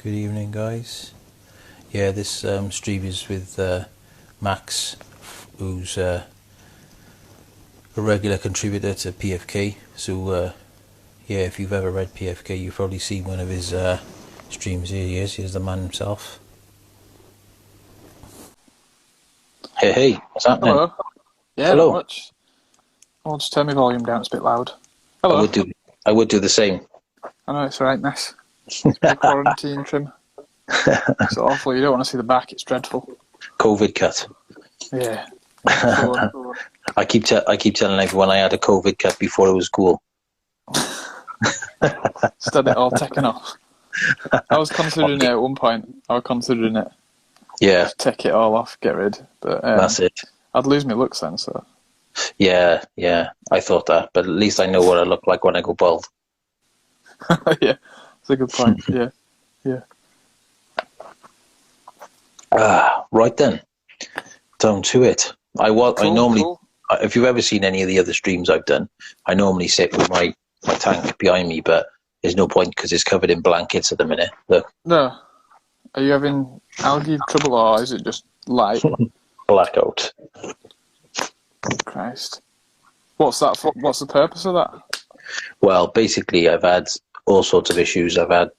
Good evening, guys. Yeah, this stream is with Max, who's a regular contributor to PFK. So, yeah, if you've ever read PFK, you've probably seen one of his streams. Here he is. Here's the man himself. Hey, what's happening? Hello. Yeah, Hello. not much. I'll just turn my volume down. It's a bit loud. Hello. I would do the same. I know, it's a right mess. It's a quarantine trim. It's awful. You don't want to see the back. It's dreadful. COVID cut. Yeah. I keep telling everyone I had a COVID cut before it was cool. Instead it all taken off. I was considering it at one point. Yeah. Just take it all off, get rid. But That's it. I'd lose my looks then, so. Yeah. I thought that, but at least I know what I look like when I go bald. Yeah, that's a good point. Yeah. Right then. Down to it. I normally, cool. if you've ever seen any of the other streams I've done, I normally sit with my tank behind me, but there's no point because it's covered in blankets at the minute. Look. No. Are you having algae trouble or is it just light? Blackout. Christ. What's that for? What's the purpose of that? Well, basically, I've had all sorts of issues. I've had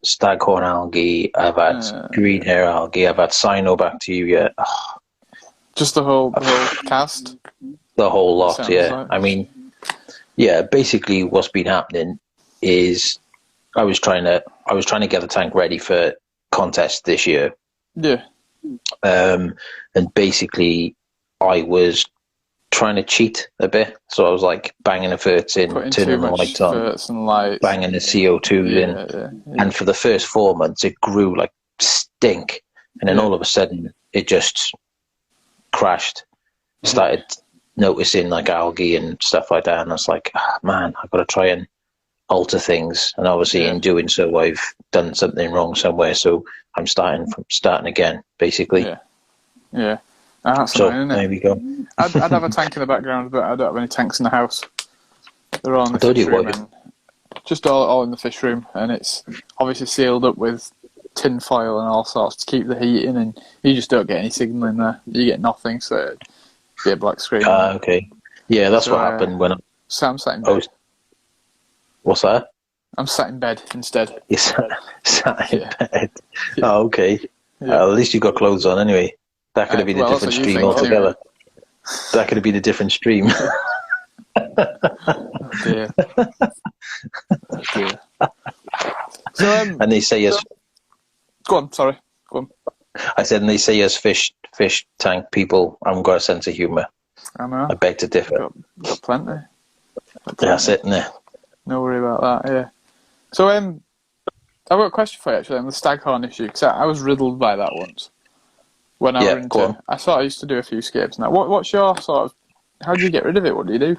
staghorn algae, I've had green hair algae, I've had cyanobacteria. Just the whole cast? The whole lot, Sounds yeah. like. I mean, yeah, basically what's been happening is I was trying to get the tank ready for contest this year. Yeah. And basically I was trying to cheat a bit. So I was like banging the ferts in, turning the lights on, banging the CO2 in. Yeah. And for the first 4 months, it grew like stink. And then all of a sudden, it just crashed. Started noticing like algae and stuff like that. And I was like, man, I've got to try and alter things. And obviously in doing so, I've done something wrong somewhere. So I'm starting again, basically. Yeah. That's so annoying, isn't it? There we go. I'd have a tank in the background, but I don't have any tanks in the house. They're all in the fish room, and just all in the fish room, and it's obviously sealed up with tin foil and all sorts to keep the heat in, and you just don't get any signal in there. You get nothing, so you get a black screen. Okay. Yeah, that's what happened when So I'm sat in bed. What's that? I'm sat in bed instead. You sat in bed. Yeah. Oh, okay. Yeah. At least you got clothes on anyway. That could have been a different stream altogether. That could have been a different stream. Oh dear. So, and they say us. Go on, sorry. Go on. I said, and they say us fish tank people haven't got a sense of humour. I know. I beg to differ. Got plenty. That's it, isn't it? No worry about that, yeah. So, I've got a question for you, actually, on the staghorn issue, because I was riddled by that once. When I were into, I sort of used to do a few scapes now. What's your sort of, how do you get rid of it? What do you do?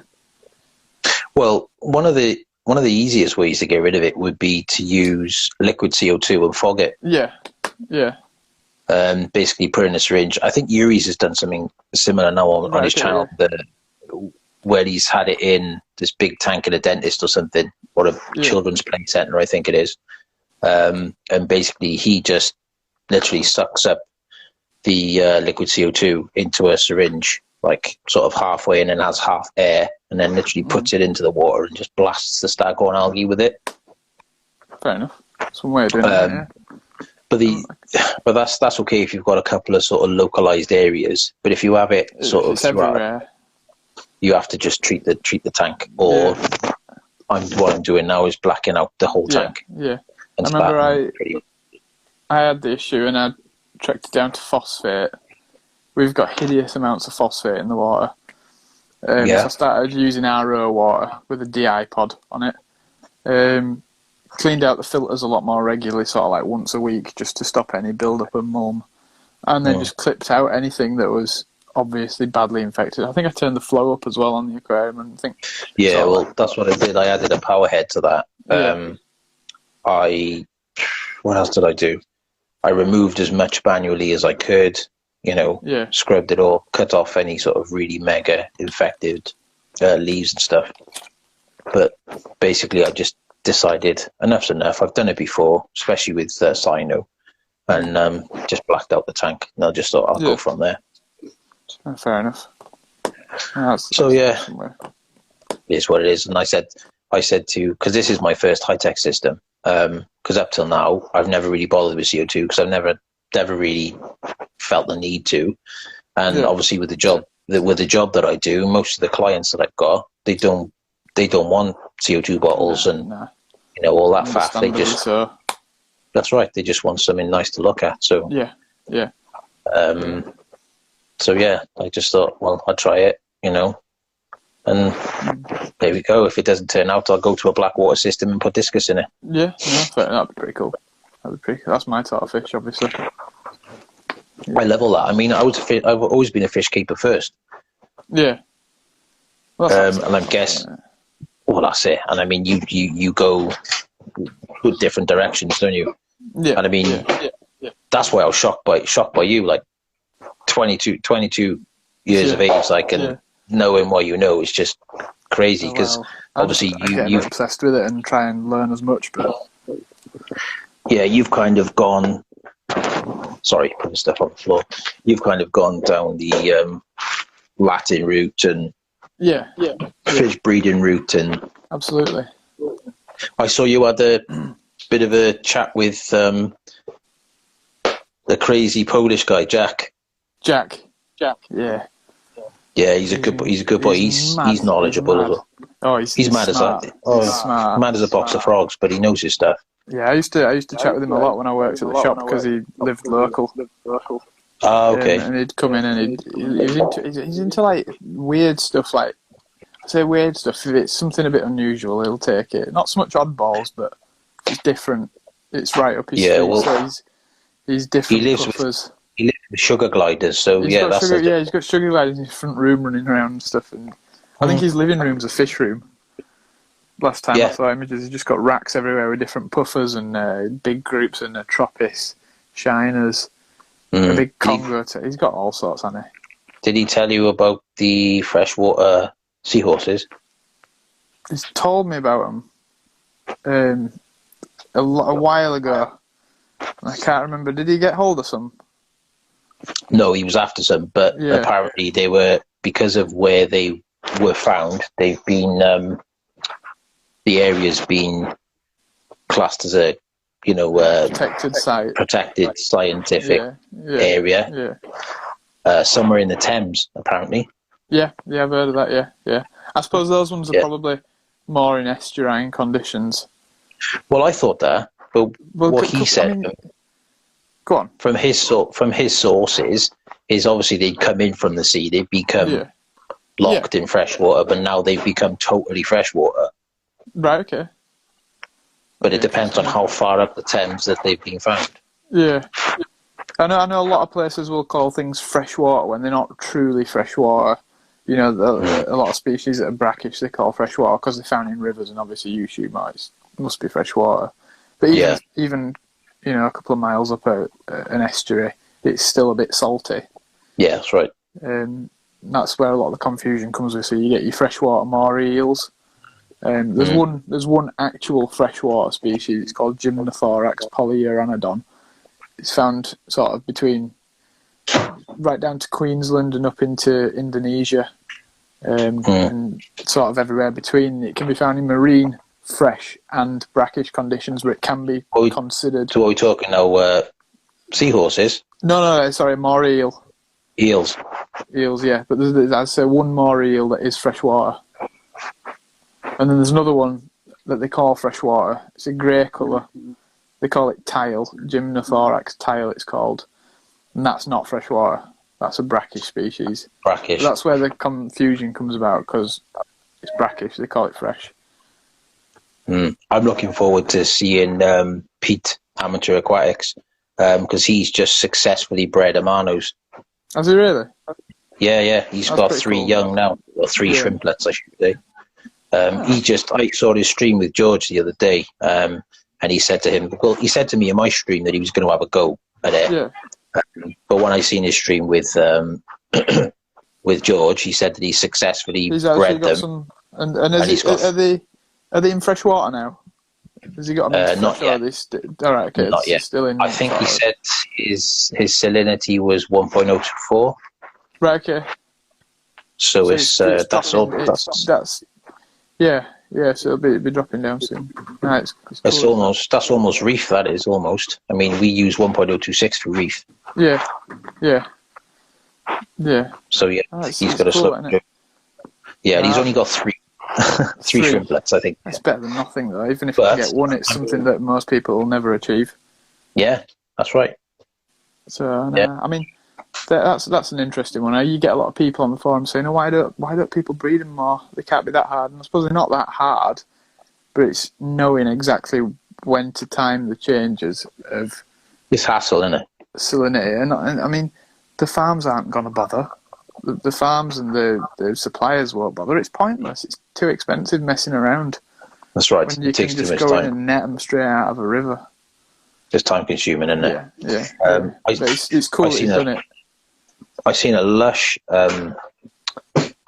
Well, one of the easiest ways to get rid of it would be to use liquid CO2 and fog it. Yeah. Basically put in a syringe. I think Yuri's has done something similar now on his channel, where he's had it in this big tank at a dentist or something, or a children's play centre, I think it is. And basically he just literally sucks up the liquid CO2 into a syringe, like sort of halfway in and has half air, and then literally puts it into the water and just blasts the staghorn algae with it. Fair enough. Some way of doing it, yeah. But that's okay if you've got a couple of sort of localized areas. But if you have it sort of throughout, you have to just treat the tank. Or what I'm doing now is blacking out the whole tank. Yeah. I remember I had the issue and I tracked it down to phosphate. We've got hideous amounts of phosphate in the water. So I started using RO water with a DI pod on it. Cleaned out the filters a lot more regularly, sort of like once a week, just to stop any build-up of mulm. And then just clipped out anything that was obviously badly infected. I think I turned the flow up as well on the aquarium. And That's what I did. I added a power head to that. What else did I do? I removed as much manually as I could, scrubbed it all, cut off any sort of really mega infected leaves and stuff. But basically I just decided enough's enough. I've done it before, especially with Sino, and just blacked out the tank. And I just thought I'll go from there. Fair enough. Yeah, it is what it is. And I said to, because this is my first high-tech system, because up till now I've never really bothered with CO2 because I've never really felt the need to. And obviously with the job that I do, most of the clients that I've got, they don't want CO2 bottles and all that faff. They just that's right. They just want something nice to look at. So so yeah, I just thought, well, I'll try it, and there we go. If it doesn't turn out, I'll go to a black water system and put discus in it. Yeah, that'd be pretty cool. That's my type of fish, obviously. Yeah. I love all that. I mean, I've always been a fish keeper first. Yeah. Well, and I guess, well, that's it. And I mean, you go good different directions, don't you? Yeah. And I mean, that's why I was shocked by you, like 22 years of age, like, and knowing what you know is just crazy because obviously you've obsessed with it and try and learn as much, but you've kind of gone. Sorry, putting stuff on the floor. You've kind of gone down the Latin route and fish breeding route, and absolutely. I saw you had a bit of a chat with the crazy Polish guy, Jack. Jack, yeah. Yeah, he's a good boy. He's knowledgeable as well. Oh, he's mad smart. as that. Smart. Mad as a box of frogs, but he knows his stuff. Yeah, I used to chat with him a lot when I worked at the shop because he lived local. Oh, okay. And he'd come in and he's into like weird stuff. Like I say, weird stuff. If it's something a bit unusual, he'll take it. Not so much oddballs, but it's different. It's right up his street. Well, so he's different. He lives with sugar gliders, so he's got sugar gliders in his front room running around and stuff. And I think his living room's a fish room. Last time I saw images, he's just got racks everywhere with different puffers and big groups and Tropis, shiners, a big Congo. He's got all sorts, hasn't he? Did he tell you about the freshwater seahorses? He's told me about them a while ago. I can't remember. Did he get hold of some? No, he was after some, but apparently they were, because of where they were found, they've been... the area's been classed as a, protected site, protected scientific area. Yeah. Somewhere in the Thames, apparently. Yeah, I've heard of that. Yeah. I suppose those ones are probably more in estuarine conditions. Well, I thought that, but what he said, go on. From his sources, is obviously they'd come in from the sea, they've become locked in freshwater, but now they've become totally freshwater. Right, okay. But it depends on how far up the Thames that they've been found. Yeah. I know a lot of places will call things freshwater when they're not truly freshwater. A lot of species that are brackish they call freshwater because they're found in rivers, and obviously you assume it must be freshwater. But even a couple of miles up an estuary, it's still a bit salty. Yeah, that's right. That's where a lot of the confusion comes with. So you get your freshwater moray eels. There's one actual freshwater species. It's called Gymnothorax polyuranodon. It's found sort of between right down to Queensland and up into Indonesia, and sort of everywhere between. It can be found in marine, fresh, and brackish conditions where it can be considered. So, are we talking now? Seahorses? No, sorry, moray eel. Eels, yeah. But there's one moray eel that is freshwater. And then there's another one that they call freshwater. It's a grey colour. They call it tile, Gymnothorax tile it's called. And that's not freshwater. That's a brackish species. Brackish. That's where the confusion comes about, because it's brackish. They call it fresh. I'm looking forward to seeing Pete, Amateur Aquatics, because he's just successfully bred Amanos. Has he really? Yeah. He's got 3 young now. Or 3 shrimplets, I should say. I saw his stream with George the other day, and he said to me in my stream that he was going to have a go at it. Yeah. But when I seen his stream with with George, he said that he successfully bred them. Are they in freshwater now? Has he got them not yet. All right, okay. Not yet. Still in. I think he said his salinity was 1.024. Right. Okay. So it's that's all. Yeah. So it'll be dropping down soon. No, it's cool. That's almost reef. That is almost. I mean, we use 1.026 for reef. Yeah. So yeah, he's got a cool, slow. Yeah, and he's only got three shrimplets, I think. That's better than nothing, though. Even if you can get one, it's something that most people will never achieve. Yeah, that's right. So I mean, that's an interesting one. You get a lot of people on the forum saying, "Oh, why don't people breed them more? They can't be that hard." And I suppose they're not that hard, but it's knowing exactly when to time the changes of. It's hassle, isn't it? Salinity, and I mean, the farms aren't going to bother. The farms and the suppliers won't bother. It's pointless. It's too expensive messing around. That's right. When you can just go in and net them straight out of a river. It's time consuming, isn't it? Yeah. It's cool that you've done it. I've seen a lush. I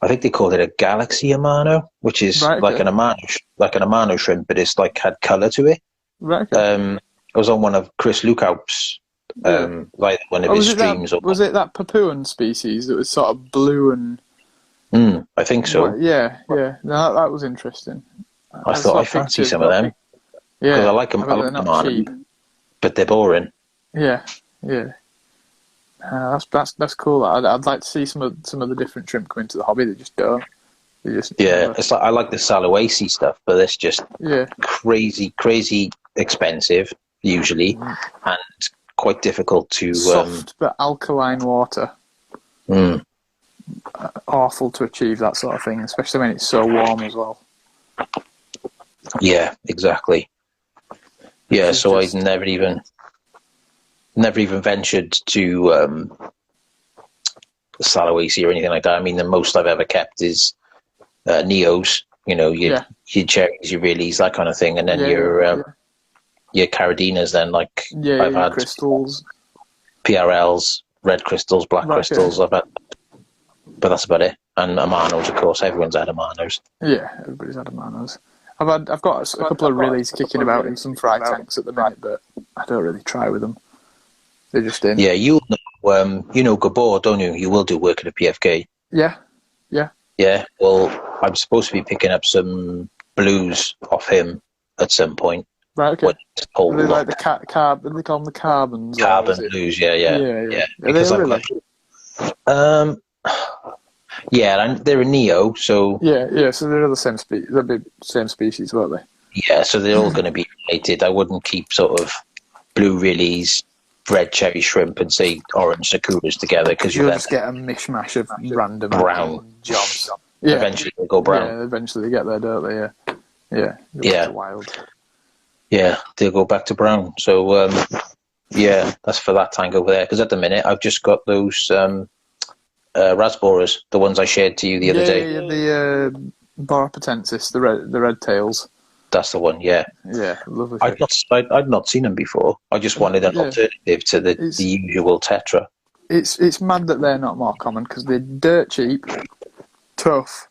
think they called it a Galaxy Amano, which is like an Amano shrimp, but it's like had colour to it. Right. Okay. I was on one of Chris Lukoup's, like one of his streams. Was it that Papuan species that was sort of blue and? I think so. Well, yeah. No, that was interesting. I thought I fancy some of them. Yeah, because I like them. They're not cheap, but they're boring. Yeah. That's cool. I'd like to see some of the different shrimp come into the hobby. They just don't. It's like I like the Salawasi stuff, but it's just crazy expensive usually, and quite difficult to soft but alkaline water. Awful to achieve that sort of thing, especially when it's so warm as well. Yeah, exactly. Yeah, so I never even ventured to Salawasi or anything like that. I mean, the most I've ever kept is Neos. You know, your cherries, your realies, that kind of thing, and then your Caradinas. Then, like I've had crystals, PRLs, red crystals, black crystals. I've had, but that's about it. And Amanos, of course. Everyone's had Amanos. Yeah, everybody's had Amanos. I've got a couple of realies kicking about in some fry tanks at the minute, but I don't really try with them. They're just in. Yeah, you know Gabor, don't you? You will do work at a PFK. Yeah. Yeah, well, I'm supposed to be picking up some blues off him at some point. Right, okay. Are they like the carbon? They call them the carbons. Carbon blues, yeah. Because are they really? And they're a Neo, so yeah. So they're the same species. They'll be same species, won't they? Yeah, so they're all going to be related. I wouldn't keep sort of blue realies, red cherry shrimp, and say orange sakuras together because you'll just get a mishmash of random brown jobs. Yeah. Eventually they'll go brown. Yeah, eventually they get there, don't they? Yeah. Wild. Yeah, they'll go back to brown. So that's for that tank over there. Because at the minute I've just got those Rasboras, the ones I shared to you the other day. Yeah, the Borapatensis, the red tails. That's the one, yeah. Yeah, lovely. I'd not seen them before. I just wanted an alternative to the usual tetra. It's mad that they're not more common because they're dirt cheap, tough,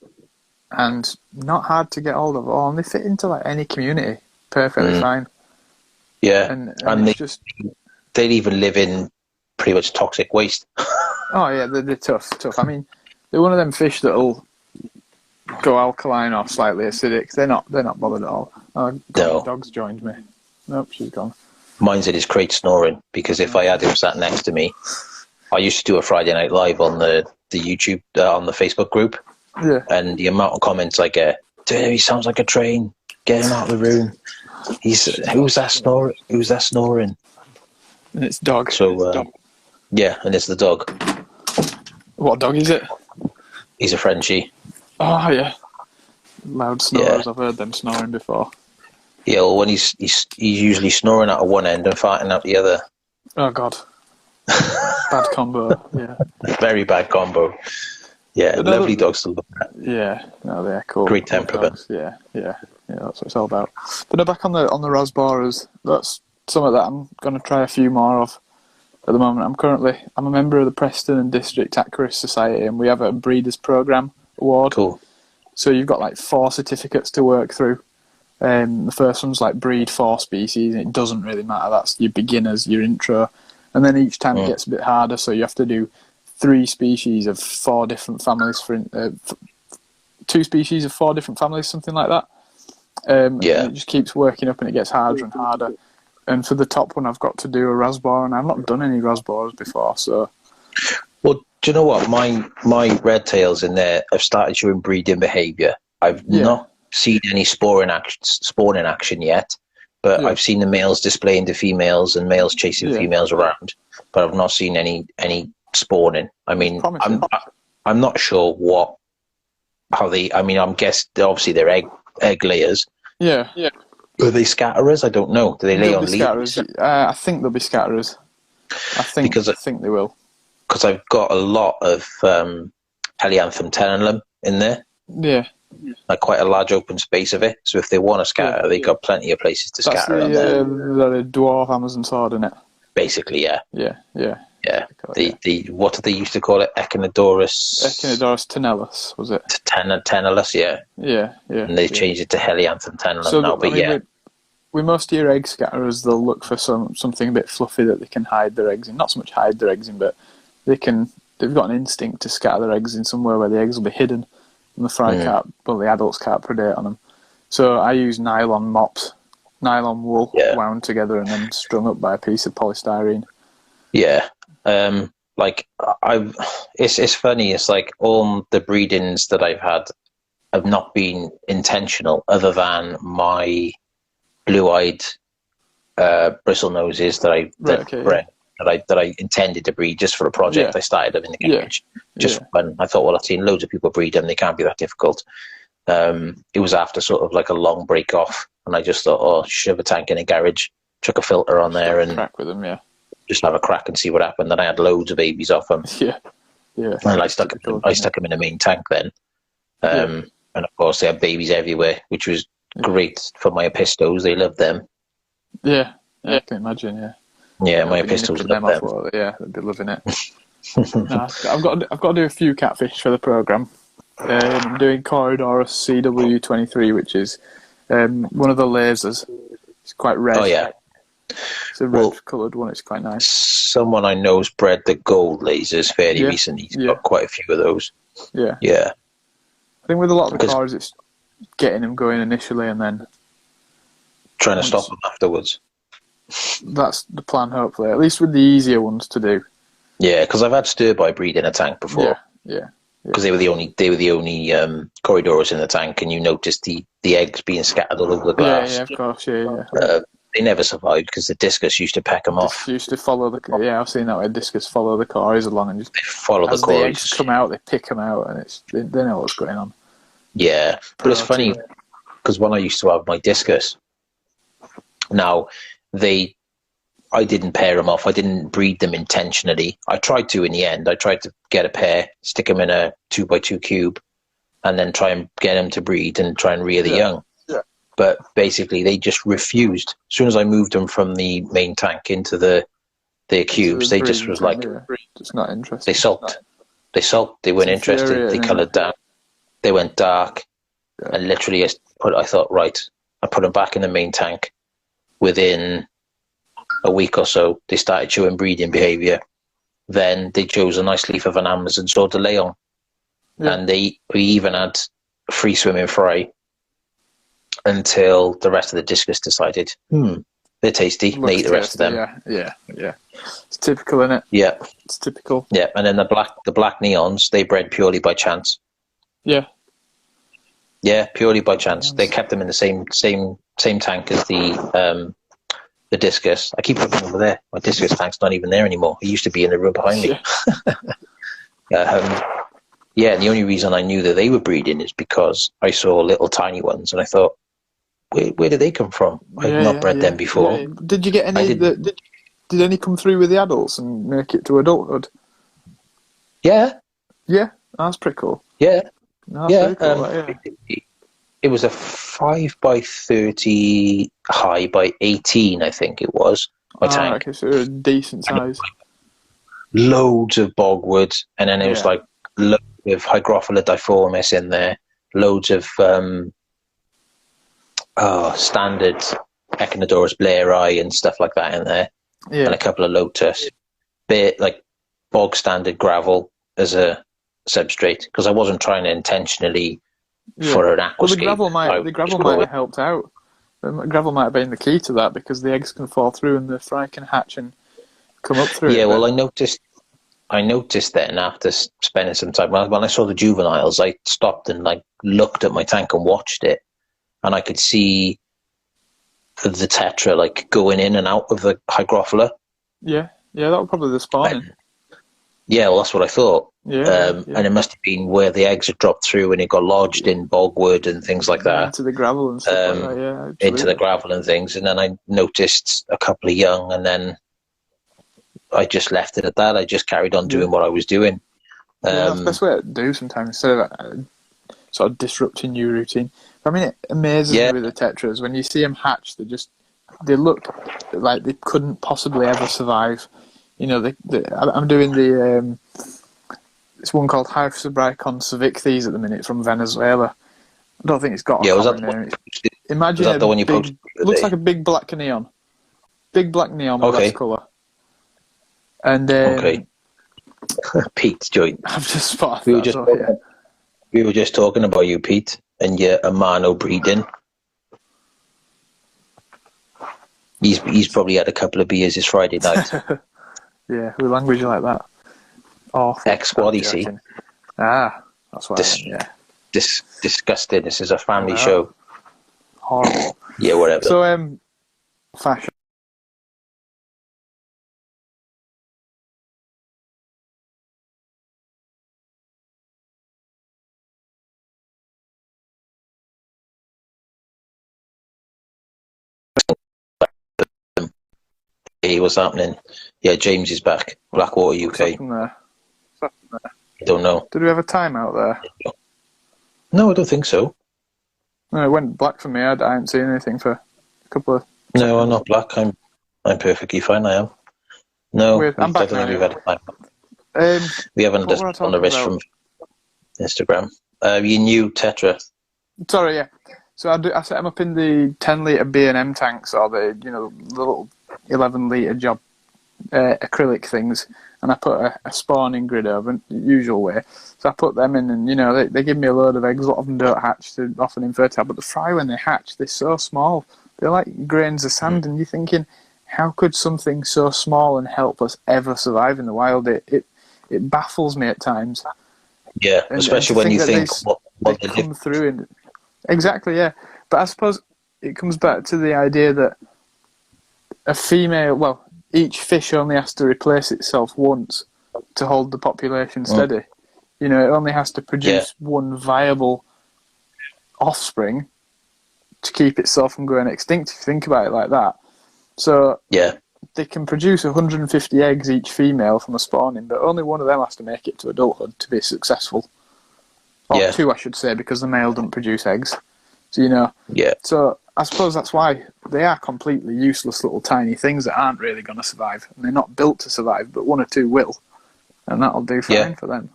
and not hard to get hold of. Oh, and they fit into like any community perfectly fine. Yeah, and they'd even live in pretty much toxic waste. Oh yeah, they're tough. I mean, they're one of them fish that'll go alkaline or slightly acidic. They're not bothered at all. Oh, God, the dog's joined me. Nope, she's gone. Mine's in his crate snoring because if I had him sat next to me, I used to do a Friday Night Live on the YouTube on the Facebook group. Yeah. And the amount of comments I get, dude, he sounds like a train. Get him out of the room. Who's that snoring? And it's dog. So yeah, and it's the dog. What dog is it? He's a Frenchie. Oh yeah, loud snorers. Yeah. I've heard them snoring before. Yeah, well, when he's usually snoring out of one end and farting out the other. Oh God, bad combo. Yeah, very bad combo. Yeah, lovely dogs to look at. Yeah, no, they're cool. Great temperament. Yeah, that's what it's all about. But no, back on the Rasboras, that's some of that I'm going to try a few more of. At the moment, I'm a member of the Preston and District Aquarist Society, and we have a Breeders Programme award. Cool. So you've got like 4 certificates to work through, The first one's like breed 4 species, and it doesn't really matter. That's your beginners, your intro. And then each time it gets a bit harder, so you have to do 3 species of 4 different families, 2 species of 4 different families, something like that. And it just keeps working up and it gets harder and harder. And for the top one, I've got to do a rasbor, and I've not done any rasbors before, so... Well, do you know what? My red tails in there have started showing breeding behaviour. I've not seen any spawning action yet, but I've seen the males displaying to females and males chasing females around, but I've not seen any spawning. I mean, I'm not sure how they. I mean, I'm guessing obviously they're egg layers. Yeah. Are they scatterers? I don't know. Do they lay on leaves? I think they'll be scatterers. I think they will. Because I've got a lot of Helianthum tenellum in there. Yeah. Like quite a large open space of it. So if they want to scatter, they've got plenty of places to scatter. That's the dwarf Amazon sword, isn't it? Basically, yeah. Yeah. The what did they used to call it? Echinodorus tenellus, was it? Tenellus, yeah. Yeah. And they've changed it to Helianthum tenellum now, but with most of your egg scatterers, they'll look for something a bit fluffy that they can hide their eggs in. Not so much hide their eggs in, but they've got an instinct to scatter their eggs in somewhere where the eggs will be hidden and the adults can't predate on them. So I use nylon mops, nylon wool wound together and then strung up by a piece of polystyrene. Yeah. It's funny, it's like all the breedings that I've had have not been intentional other than my blue-eyed bristle noses that I intended to breed just for a project. I started them in the garage just for fun. I thought, well, I've seen loads of people breed them, they can't be that difficult. It was after sort of like a long break off, and I just thought, oh, shove a tank in a garage, chuck a filter on there and crack with them, just have a crack and see what happened. Then I had loads of babies off them. And I stuck them in a main tank then. And of course they had babies everywhere, which was great for my apistos. They loved them. I can imagine. My apistos loved them. They'd be loving it. I've got to do a few catfish for the programme. I'm doing Corydoras CW23, which is one of the lasers. It's quite red. Oh yeah, it's a red coloured one. It's quite nice. Someone I know's bred the gold lasers fairly recently. He's got quite a few of those. Yeah. I think with a lot of the cars, it's getting them going initially and then trying to stop them afterwards. That's the plan, hopefully. At least with the easier ones to do. Yeah, because I've had stir-by breed in a tank before. Yeah. Because they were the only Corydoras in the tank, and you noticed the eggs being scattered all over the glass. Yeah, of course. Yeah. They never survived because the discus used to peck them off. Used to follow the. Yeah, I've seen that way. Discus follow the cories along and just follow the cories. The eggs come out, they pick them out, and they know what's going on. Yeah, but it's funny because when I used to have my discus, now I didn't pair them off. I didn't breed them intentionally. I tried to in the end. I tried to get a pair, stick them in a 2x2 cube, and then try and get them to breed and try and rear the young. Yeah. But basically, they just refused. As soon as I moved them from the main tank into the cubes, they just was like, it's not interesting. They sulked. They weren't interested. They coloured down. They went dark. And literally, I thought, right, I put them back in the main tank. Within a week or so, they started showing breeding behaviour. Then they chose a nice leaf of an Amazon sword to lay on. Yeah. And we even had free swimming fry until the rest of the discus decided, they're tasty. They eat the rest of them. Yeah. It's typical, isn't it? Yeah. It's typical. Yeah, and then the black neons, they bred purely by chance. Yeah. Yeah, purely by chance. They kept them in the same tank as the discus. I keep looking over there. My discus tank's not even there anymore. It used to be in the room behind me. And the only reason I knew that they were breeding is because I saw little tiny ones, and I thought, where did they come from? I've not bred them before. Yeah. Did you get any? Did any come through with the adults and make it to adulthood? Yeah. Yeah, that's pretty cool. Yeah. No, that's cool, It was a 5x30 high by 18, I think it was. My tank. Okay, so a decent size. Loads of bogwood, and then it was like loads of Hygrophila difformis in there. Loads of standard Echinodorus blairii and stuff like that in there, and a couple of lotus, bit like bog standard gravel as a substrate, because I wasn't trying to intentionally for an aquascape. Well, the gravel might have helped out. The gravel might have been the key to that, because the eggs can fall through and the fry can hatch and come up through it. Yeah, well, I noticed then after spending some time, when I saw the juveniles, I stopped and like looked at my tank and watched it, and I could see the tetra like going in and out of the hygrophila. Yeah, that was probably the spawning. Yeah, well, that's what I thought. Yeah. And it must have been where the eggs had dropped through and it got lodged in bogwood and things like that. Into the gravel and stuff like that, yeah. Absolutely. Into the gravel and things. And then I noticed a couple of young, and then I just left it at that. I just carried on doing what I was doing. That's the best way to do sometimes, instead of sort of disrupting your routine. I mean, it amazes me with the tetras. When you see them hatch, they look like they couldn't possibly ever survive. You know, I'm doing this one called Hypsobricon cervicthes at the minute from Venezuela. I don't think it's got a common name. Imagine was that the one you posted? It looks like a big black neon. Big black neon with that colour. And Pete's joint. I've just spotted we were just talking about you, Pete, and your Amano breeding. He's probably had a couple of beers this Friday night. Yeah, with language like that. Oh, Ex-squad, you see. That's what disgusting. This is a family show. Horrible. Yeah, whatever. So, fashion. Hey, what's happening? Yeah, James is back. Blackwater, UK. What's happened there? I don't know. Did we have a timeout there? No, I don't think so. No, it went black for me. I haven't seen anything for a couple of seconds. No, I'm not black. I'm perfectly fine, I am. No, I'm back now. We've had a timeout. We haven't just on the wrist from Instagram. Your new Tetra. Sorry, yeah. So I set them up in the 10-litre B&M tanks, or the little 11-litre job acrylic things, and I put a spawning grid over the usual way. So I put them in, and they give me a load of eggs. A lot of them don't hatch; they're often infertile. But the fry, when they hatch, they're so small. They're like grains of sand, and you're thinking, how could something so small and helpless ever survive in the wild? It baffles me at times. Yeah, especially when you think what they come through and exactly, yeah. But I suppose it comes back to the idea that a female, each fish only has to replace itself once to hold the population steady. It only has to produce one viable offspring to keep itself from going extinct, if you think about it like that. So they can produce 150 eggs each female from a spawning, but only one of them has to make it to adulthood to be successful. Or two, I should say, because the male doesn't produce eggs. So, So I suppose that's why they are completely useless little tiny things that aren't really going to survive. And they're not built to survive, but one or two will. And that'll do fine for them.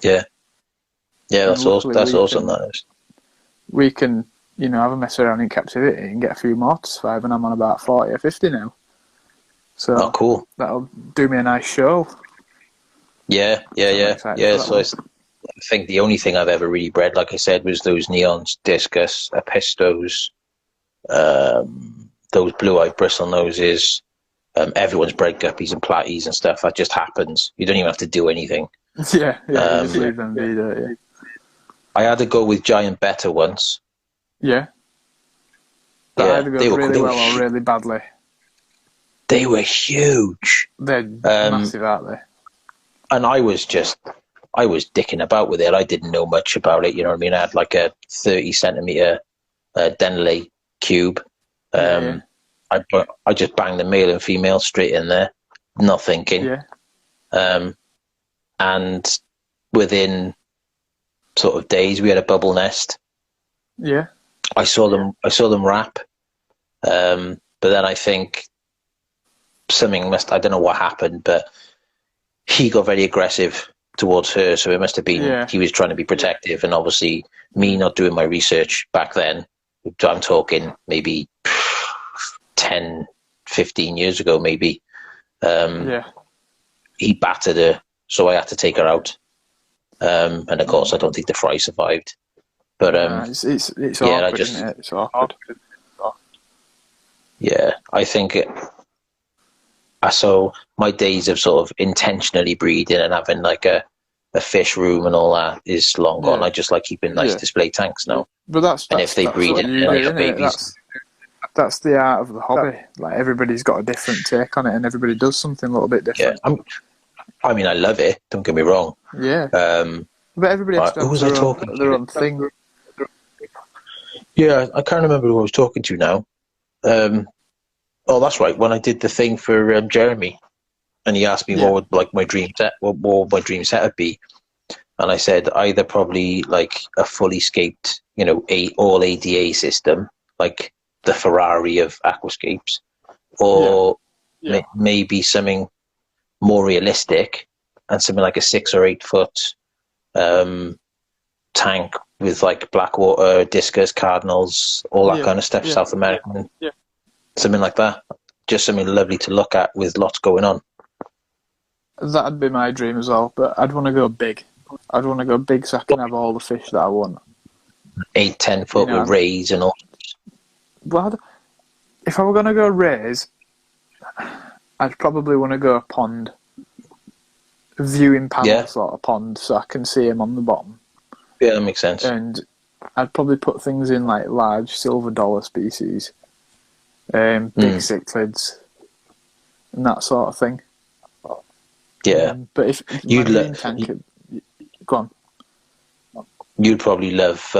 Yeah. Yeah, that's awesome. That is. We can, have a mess around in captivity and get a few more to survive, and I'm on about 40 or 50 now. So cool. That'll do me a nice show. Yeah. So I think the only thing I've ever really bred, like I said, was those neons, discus, apistos, those blue-eyed bristle noses. Everyone's bred guppies and platies and stuff. That just happens. You don't even have to do anything. Yeah, you just leave them be there. Yeah. I had to go with giant betta once. Yeah. That either goes really well or really badly. They were huge. They're massive, aren't they? And I was dicking about with it. I didn't know much about it. You know what I mean? I had like a 30 centimeter Denley cube. I just banged the male and female straight in there, not thinking. Yeah. And within sort of days, we had a bubble nest. Yeah. I saw them wrap. But then I think I don't know what happened, but he got very aggressive towards her, so it must have been he was trying to be protective, and obviously me not doing my research back then, I'm talking maybe 10, 15 years ago, maybe. He battered her, so I had to take her out. And of course, I don't think the fry survived. But it's awkward, isn't it? It's awkward. Yeah, I think so my days of sort of intentionally breeding and having like a fish room and all that is long gone. I just like keeping nice display tanks now. But that's if they breed what in you like do, babies. That's the art of the hobby. Like, everybody's got a different take on it, and everybody does something a little bit different. Yeah, I mean, I love it. Don't get me wrong. Yeah. But everybody has to have their own thing. Yeah, I can't remember who I was talking to now. Oh, that's right. When I did the thing for Jeremy, and he asked me what would like my dream set, what my dream setup be, and I said either probably like a fully scaped, all ADA system, like the Ferrari of aquascapes, or maybe something more realistic, and something like a 6 or 8 foot tank with like blackwater, discus, cardinals, all that kind of stuff, South American, something like that. Just something lovely to look at with lots going on. That'd be my dream as well, but I'd want to go big. I'd want to go big so I can have all the fish that I want. 8, 10 foot with rays and all. Well, if I were going to go rays, I'd probably want to go a pond. A viewing panel sort of pond, so I can see him on the bottom. Yeah, that makes sense. And I'd probably put things in like large silver dollar species, big cichlids, and that sort of thing. Yeah. But if you'd go on. You'd probably love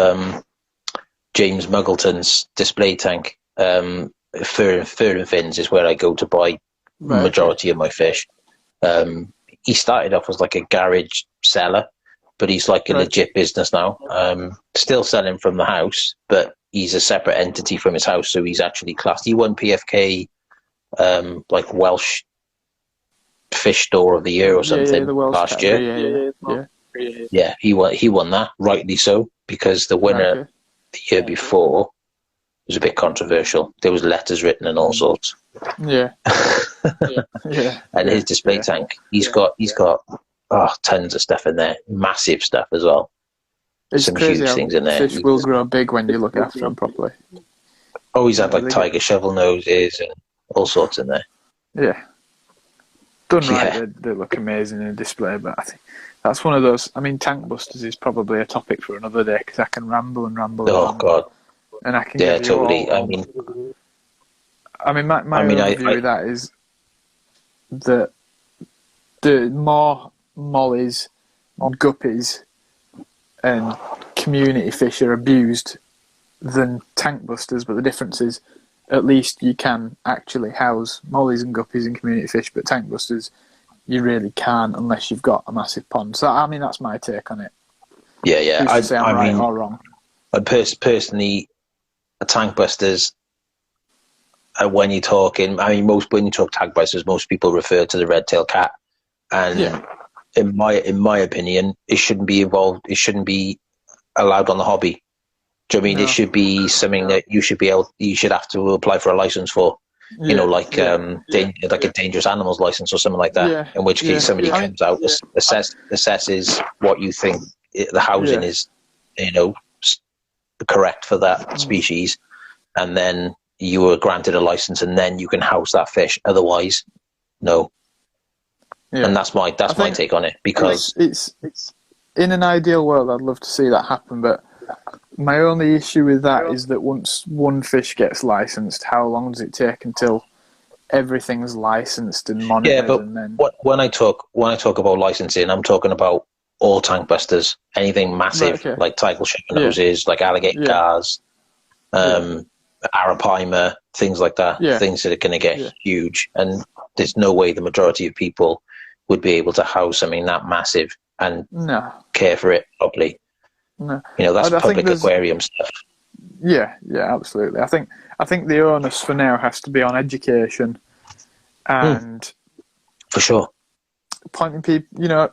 James Muggleton's display tank. Fur and Fins is where I go to buy the majority of my fish. He started off as like a garage seller, but he's like a legit business now. Still selling from the house, but he's a separate entity from his house, so he's actually classed. He won PFK, like Welsh Fish Store of the Year or something last year. Yeah, he won that, rightly so, because the winner the year before was a bit controversial. There was letters written and all sorts. Yeah. And his display tank, he's got tons of stuff in there, massive stuff as well. It's some crazy huge things in there. Fish will grow big when you look after them properly. Oh, he's had like tiger shovel noses and all sorts in there. Yeah. Done right, they look amazing in a display, but I think that's one of those. I mean, tank busters is probably a topic for another day, because I can ramble and ramble. Oh, God. And I can give you totally. All, my view of that is that the more mollies, guppies, and community fish are abused than tank busters, but the difference is at least you can actually house mollies and guppies and community fish, but tank busters you really can't unless you've got a massive pond. So I mean, that's my take on it. Yeah. Who's to say I'm right or wrong? Personally, tank busters. When you're talking, when you talk tank busters, most people refer to the red-tailed cat, and in my opinion, it shouldn't be involved. It shouldn't be allowed on the hobby. Do you know what I mean? It should be something that you should have to apply for a license for. Like a dangerous animals license or something like that. Yeah. In which case, somebody comes out, assesses what you think the housing is, correct for that species, and then you are granted a license, and then you can house that fish. Otherwise, no. Yeah. And that's my take on it, because it's in an ideal world, I'd love to see that happen, but my only issue with that is that once one fish gets licensed, how long does it take until everything's licensed and monitored? Yeah, but when I talk about licensing, I'm talking about all tank busters, anything massive, like tiger sugar noses, like alligator cars, arapaima, things like that, things that are going to get huge. And there's no way the majority of people would be able to house something that massive and care for it properly. No. That's public aquarium stuff. Yeah, absolutely. I think the onus for now has to be on education and for sure pointing people.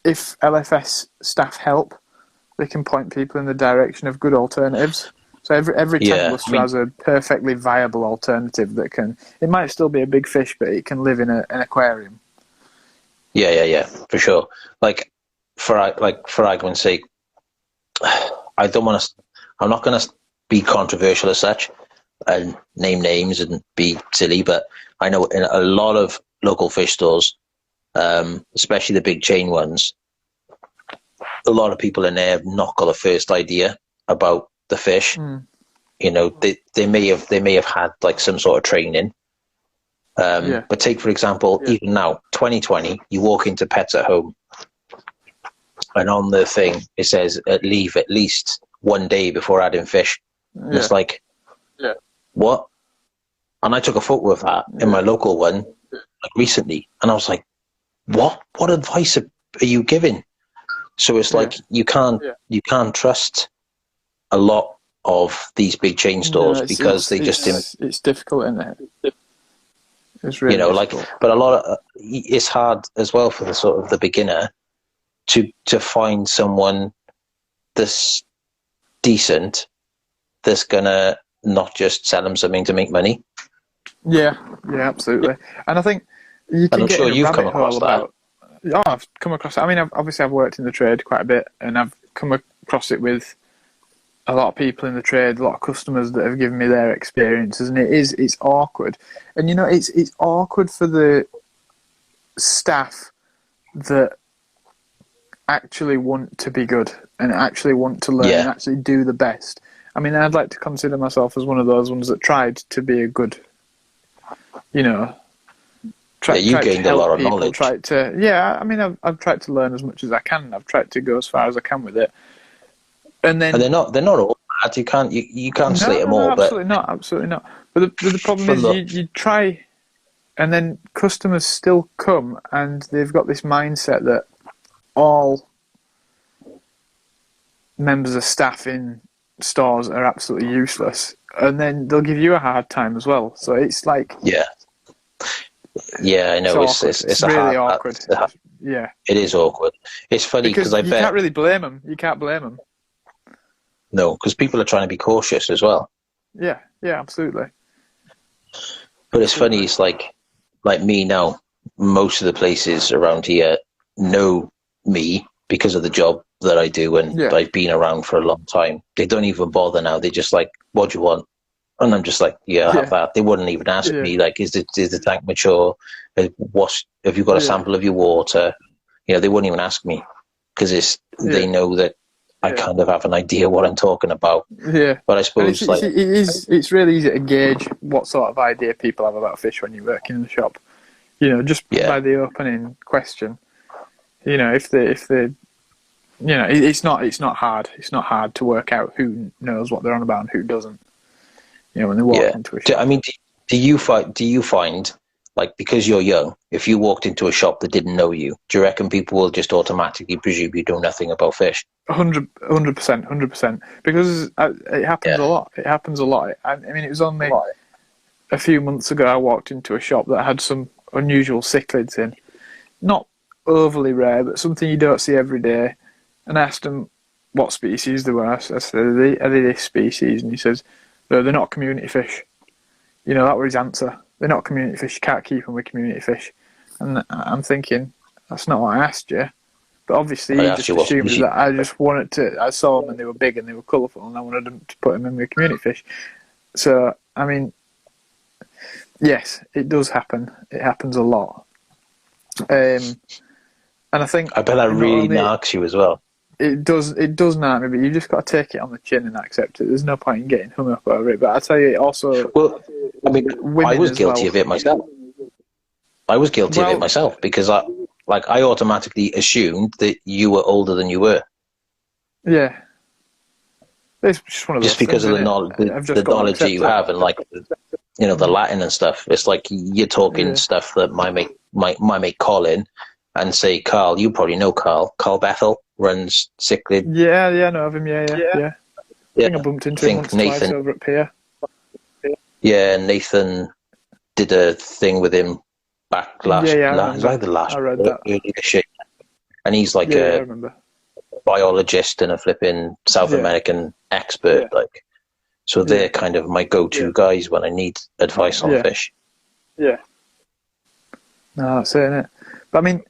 If LFS staff help, they can point people in the direction of good alternatives. So So every tank luster has a perfectly viable alternative that can. It might still be a big fish, but it can live in an aquarium. Yeah, for sure. Like for argument's sake, I don't want to. I'm not going to be controversial as such and name names and be silly, but I know in a lot of local fish stores, especially the big chain ones, a lot of people in there have not got the first idea about the fish. You know, they may have had like some sort of training. But take for example, even now, 2020, you walk into Pets at Home, and on the thing it says leave at least 1 day before adding fish. And it's like, what? And I took a photo of that in my local one like recently, and I was like, what advice are you giving? So it's like you can't trust a lot of these big chain stores because it's difficult, isn't it? It's really difficult. but a lot of it's hard as well for the sort of the beginner to find someone that's decent, that's gonna not just sell them something to make money. Yeah, absolutely. And I think you can get in a rabbit hole about. Oh, I've come across it. I mean, I've worked in the trade quite a bit, and I've come across it with a lot of people in the trade, a lot of customers that have given me their experiences, and it's awkward. And you know, it's awkward for the staff that actually want to be good and actually want to learn and actually do the best. I mean, I'd like to consider myself as one of those ones that tried to be a good, you know. You gained a lot of knowledge. I mean, I've tried to learn as much as I can. I've tried to go as far as I can with it. And they're not all bad. You can't slate them all. Absolutely not. But the problem is you try, and then customers still come, and they've got this mindset that all members of staff in stores are absolutely useless, and then they'll give you a hard time as well. So it's like I know it's really awkward. It is awkward. It's funny because you can't really blame them. You can't blame them. No, because people are trying to be cautious as well. Yeah, absolutely. But it's funny. It's like me now. Most of the places around here know me because of the job that I do, and I've been around for a long time. They don't even bother now. They're just like, "What do you want?" And I'm just like, I have that. They wouldn't even ask me, like, is the tank mature? Have you got a sample of your water? You know, they wouldn't even ask me because they know that I kind of have an idea what I'm talking about. Yeah. But I suppose it's really easy to gauge what sort of idea people have about fish when you're working in the shop. You know, just by the opening question. You know, if they you know, it's not hard. It's not hard to work out who knows what they're on about and who doesn't. You know, when they walk into a shop. I mean, do you find, like, because you're young, if you walked into a shop that didn't know you, do you reckon people will just automatically presume you know nothing about fish? 100%. Because it happens a lot. It happens a lot. I mean, it was only a few months ago I walked into a shop that had some unusual cichlids in. Not overly rare, but something you don't see every day. And I asked him what species they were. I said, are they this species? And he says, no, they're not community fish. You know, that was his answer. They're not community fish. You can't keep them with community fish. And I'm thinking, that's not what I asked you. But obviously, he just assumed that I just wanted to. I saw them and they were big and they were colourful, and I wanted them to put them in with community fish. So, I mean, yes, it does happen. It happens a lot. And I think I bet that really narks you as well. It does nark me, but you've just got to take it on the chin and accept it. There's no point in getting hung up over it. But I tell you, it also. Well, I mean, I was guilty of it myself. Because I automatically assumed that you were older than you were. Yeah. It's just one of those because of the knowledge, the knowledge that you have, and like, you know, the Latin and stuff. It's like you're talking stuff that my mate Colin, and say, Carl, you probably know Carl Bethel runs Cichlid. Yeah, I know of him. Yeah. I think I bumped into him once or twice over at Pier. Yeah, Nathan did a thing with him back last. I read that. And he's like a biologist and a flipping South American expert. Like, So they're kind of my go-to guys when I need advice on fish. Yeah. No, that's it, innit? But I mean,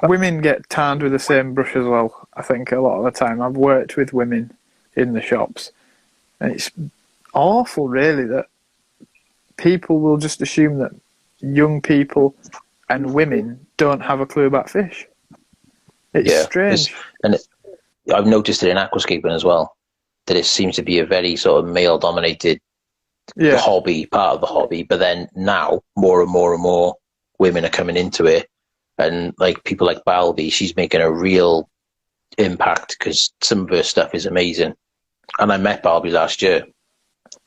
women get tanned with the same brush as well, I think, a lot of the time. I've worked with women in the shops, and it's awful, really, that people will just assume that young people and women don't have a clue about fish. It's strange. I've noticed it in aquascaping as well, that it seems to be a very sort of male-dominated hobby, part of the hobby, but then now more and more and more women are coming into it, and like people like Balby, she's making a real impact because some of her stuff is amazing. And I met Balby last year.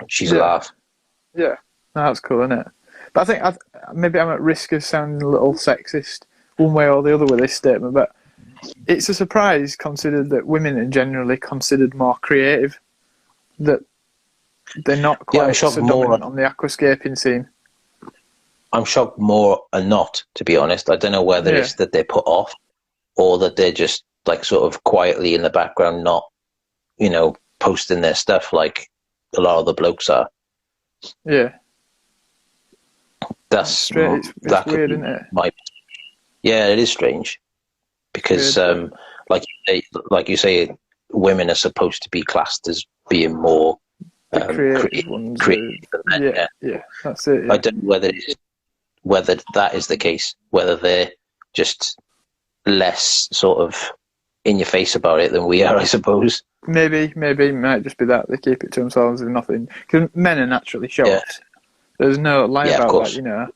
She's a laugh. Yeah, that's cool, isn't it? But I think maybe I'm at risk of sounding a little sexist one way or the other with this statement, but it's a surprise considered that women are generally considered more creative, that they're not quite so dominant on the aquascaping scene. I'm shocked more are not, to be honest. I don't know whether it's that they're put off or that they're just like sort of quietly in the background, not, you know, posting their stuff like a lot of the blokes are. Yeah. That's strange. It's weird, isn't it? Yeah, it is strange because, like you say, women are supposed to be classed as being more creative ones. Yeah, that's it. Yeah. I don't know whether that is the case, whether they're just less sort of in your face about it than we are, I suppose. Maybe it might just be that they keep it to themselves and nothing, because men are naturally show-offs. There's no lie about that, you know.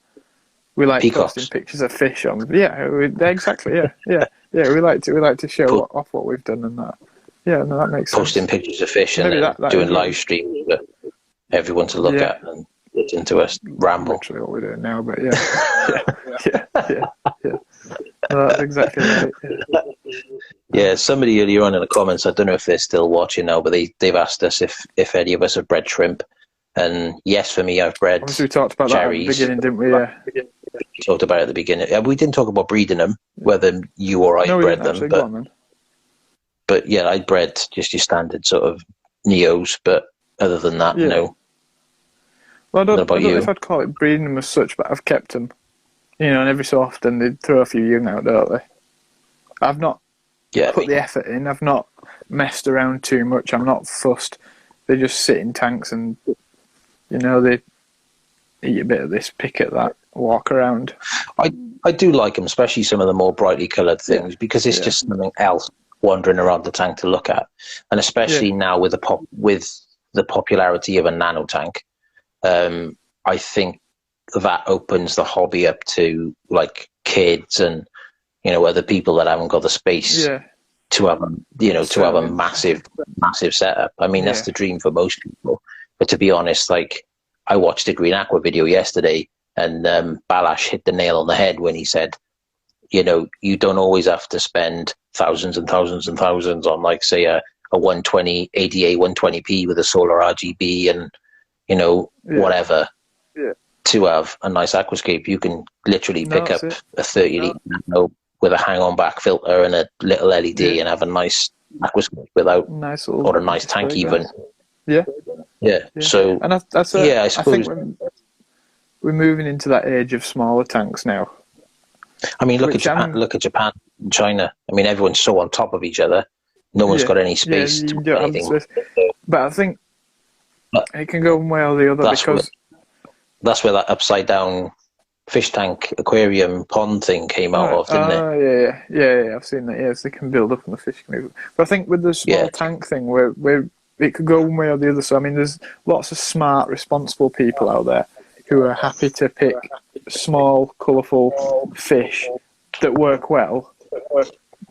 We like posting pictures of fish on. Exactly. Yeah. We like to show off what we've done and that. Yeah, no, that makes sense. Posting pictures of fish and then doing live streams for everyone to look at and listen to us ramble. Literally what we're doing now, but yeah. No, that's exactly right. Yeah, somebody earlier on in the comments, I don't know if they're still watching now, but they've asked us if any of us have bred shrimp. And yes, for me, I've bred obviously we talked about cherries. That at the beginning, didn't we? Yeah. We talked about it at the beginning. We didn't talk about breeding them, whether you or I bred them. But yeah, I bred just your standard sort of neos, but other than that, no. Well, I don't know if I'd call it breeding them as such, but I've kept them. You know, and every so often they throw a few young out, don't they? I've not put the effort in. I've not messed around too much. I'm not fussed. They just sit in tanks and, you know, they eat a bit of this, pick at that, walk around. I do like them, especially some of the more brightly coloured things, because it's just something else wandering around the tank to look at. And especially now with the popularity of a nano tank, I think that opens the hobby up to like kids and, you know, other people that haven't got the space to have a massive setup. I mean, that's the dream for most people. But to be honest, like, I watched a Green Aqua video yesterday, and Balash hit the nail on the head when he said, you know, you don't always have to spend thousands and thousands and thousands on, like, say, a 120 ADA 120p with a solar RGB and, you know, whatever. Yeah. To have a nice aquascape, you can literally pick up a 30 litre with a hang-on back filter and a little LED and have a nice aquascape without, or a nice tank even. Yeah. So, and I suppose, I think we're moving into that age of smaller tanks now. I mean, look at Japan and China. I mean, everyone's so on top of each other. No one's got any space to do anything. But I think it can go one way or the other because that's where that upside down fish tank, aquarium, pond thing came out of, didn't it? Yeah, I've seen that. Yes, they can build up and the fish can move. But I think with the small tank thing, where it could go one way or the other. So I mean, there's lots of smart, responsible people out there who are happy to pick small, colourful fish that work well.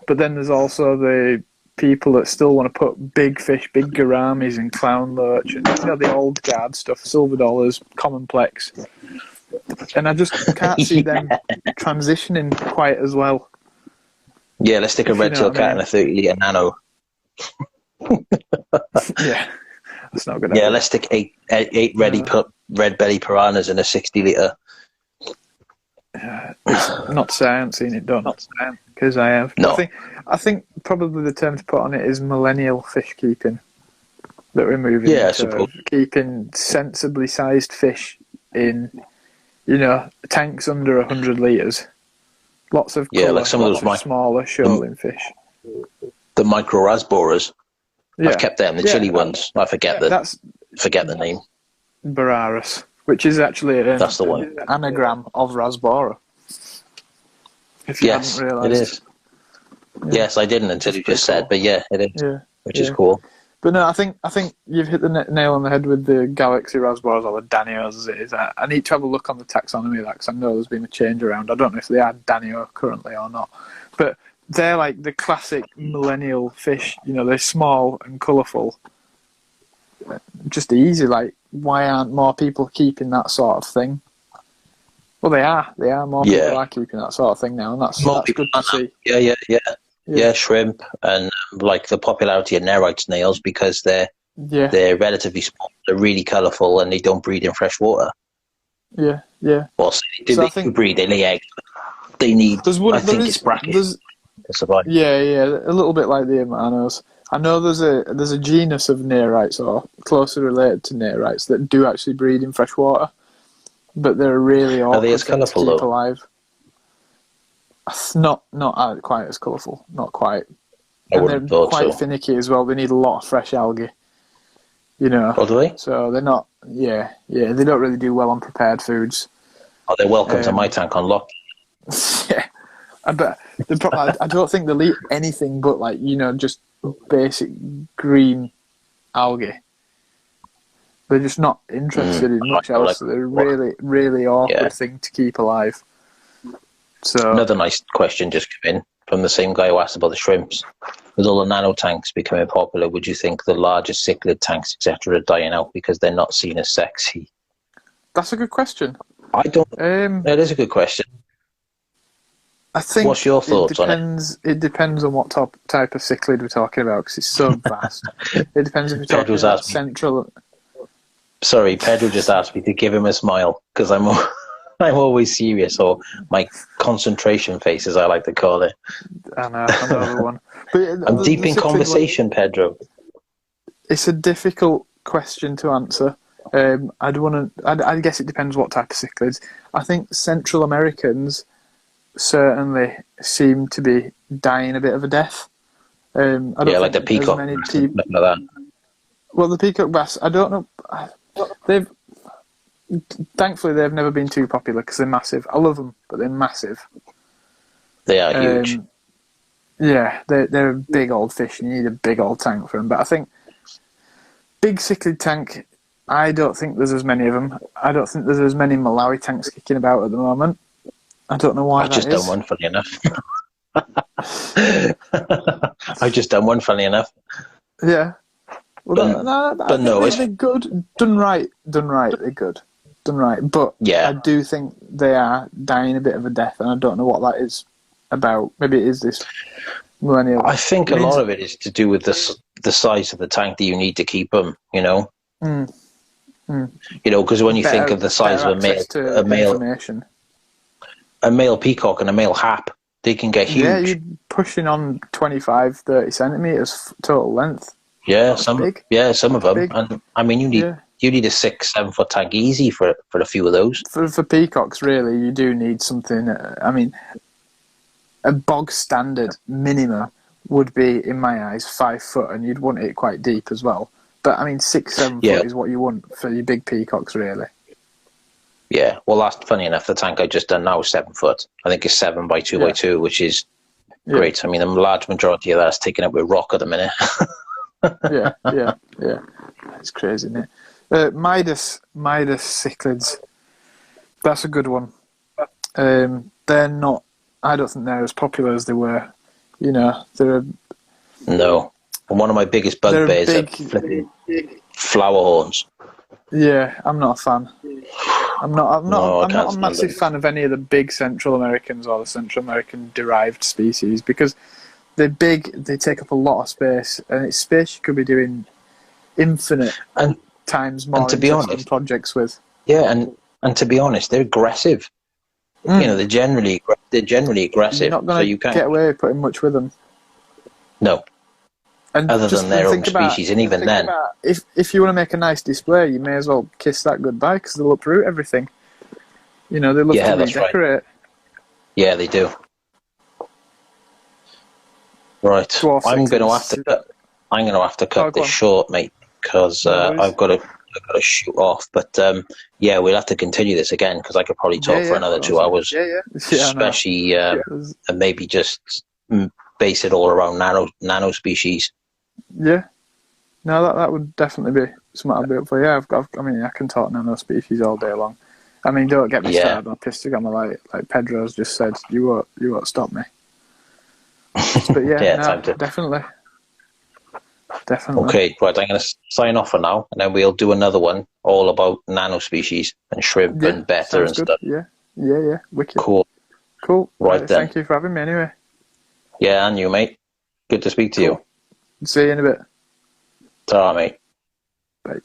But then there's also the people that still want to put big fish, big gouramis and clown lurch, and, you know, the old guard stuff, silver dollars, commonplex. And I just can't see them transitioning quite as well. Yeah, let's stick a red tail cat in a 30 litre nano. Yeah, that's not good. Yeah, let's stick eight red belly piranhas in a 60 litre. Not to say I haven't seen it done, because I have. No. I think probably the term to put on it is millennial fish keeping. that we're moving Yeah, I into, suppose. keeping sensibly sized fish in, you know, tanks under 100 litres. Lots of colour, like some of those smaller shoaling fish. The micro rasboras. Yeah. I've kept them, the chili ones. I forget the name. Bararis, which is actually That's the one. an anagram of rasbora. If you hadn't realised. It is. Yeah. Yes, I didn't until you just said, but yeah, it is. Yeah. Which is cool. But no, I think you've hit the nail on the head with the Galaxy rasboras, or the Danios as it is. I need to have a look on the taxonomy of that, because I know there's been a change around. I don't know if they are Danio currently or not. But they're like the classic millennial fish. You know, they're small and colourful. Just easy. Like, why aren't more people keeping that sort of thing? Well, they are. More people are keeping that sort of thing now, and that's good to see. Yeah, shrimp, and like the popularity of nerite snails, because they're relatively small, they're really colourful, and they don't breed in fresh water. Yeah. Well, they do breed, they lay eggs. They need, it's brackets to survive. Yeah, a little bit like the Amanos. I know there's a genus of nerites, or closely related to nerites, that do actually breed in fresh water, but they're really awkward. Are they as colourful, to keep though? alive. Not quite as colourful, not quite. And they're quite finicky as well. They need a lot of fresh algae, you know. Oh, do they? So they're not. Yeah. They don't really do well on prepared foods. Oh, they're welcome to my tank on lock. Yeah, but I don't think they'll eat anything but, like, you know, just basic green algae. They're just not interested in much else. They're really, really awkward thing to keep alive. So another nice question just came in from the same guy who asked about the shrimps. With all the nano tanks becoming popular, would you think the larger cichlid tanks, etc., are dying out because they're not seen as sexy? That's a good question. I don't. It is a good question. I think. What's your thoughts on it? It depends on what type of cichlid we're talking about, because it's so vast. It depends if we're talking about central. Sorry, Pedro just asked me to give him a smile, because I'm always serious, or my concentration face, as I like to call it. I know, another one. But I'm deep in conversation, Pedro. It's a difficult question to answer. I guess it depends what type of cichlids. I think Central Americans certainly seem to be dying a bit of a death. I don't think like the peacock bass, like that. Well, the peacock bass, I don't know. Thankfully, they've never been too popular because they're massive. I love them, but they're massive. They are huge. Yeah, they're a big old fish, and you need a big old tank for them. But I think big cichlid tank, I don't think there's as many of them. I don't think there's as many Malawi tanks kicking about at the moment. I don't know why. I've just done one, funny enough. I've just done one, funny enough. Yeah. Well, they're good. Done right, they're good. Done right. But I do think they are dying a bit of a death, and I don't know what that is about. Maybe it is this millennial. I think a lot of it is to do with the size of the tank that you need to keep them, you know? You know, because when you think of the size of a male peacock and a male hap, they can get huge. Yeah, you're pushing on 25, 30 centimetres total length. Yeah, some of them. Big. And I mean, you need a 6-7 foot tank easy for a few of those. For peacocks, really, you do need something. I mean, a bog standard minimum would be, in my eyes, 5 foot, and you'd want it quite deep as well. But I mean, 6-7 foot is what you want for your big peacocks, really. Yeah, well, that's funny enough. The tank I just done now is 7 foot. I think it's 7 by 2 by 2, which is great. I mean, the large majority of that's taken up with rock at the minute. yeah. It's crazy, isn't it? Midas cichlids. That's a good one. They're not. I don't think they're as popular as they were. You know, no. And one of my biggest bugbears are flipping flower horns. Yeah, I'm not a fan. I'm not a massive fan of any of the big Central Americans or the Central American derived species, because they're big, they take up a lot of space, and it's space you could be doing infinite times more interesting projects with. Yeah, and to be honest, they're aggressive. You know, they're generally aggressive. You're not going to get away with putting much with them. No. And other than their own species, and even then, if you want to make a nice display, you may as well kiss that goodbye because they'll uproot everything. You know, they love to redecorate. Right. Yeah, they do. Right, I'm going to have to cut this short, mate, because I've got to shoot off. But yeah, we'll have to continue this again because I could probably talk for another 2 hours. Especially and maybe just base it all around nano species. Yeah, no, that would definitely be something I'd be up for. Yeah, I mean, I can talk nano species all day long. I mean, don't get me started on pistogramma like Pedro's just said. You won't stop me. But yeah, definitely. Okay, right. I'm going to sign off for now, and then we'll do another one all about nano species and shrimp and betta and stuff. Yeah, wicked. Cool. Right then. Thank you for having me. Anyway. Yeah, and you, mate. Good to speak to you. See you in a bit. Ta-ra, mate. Bye.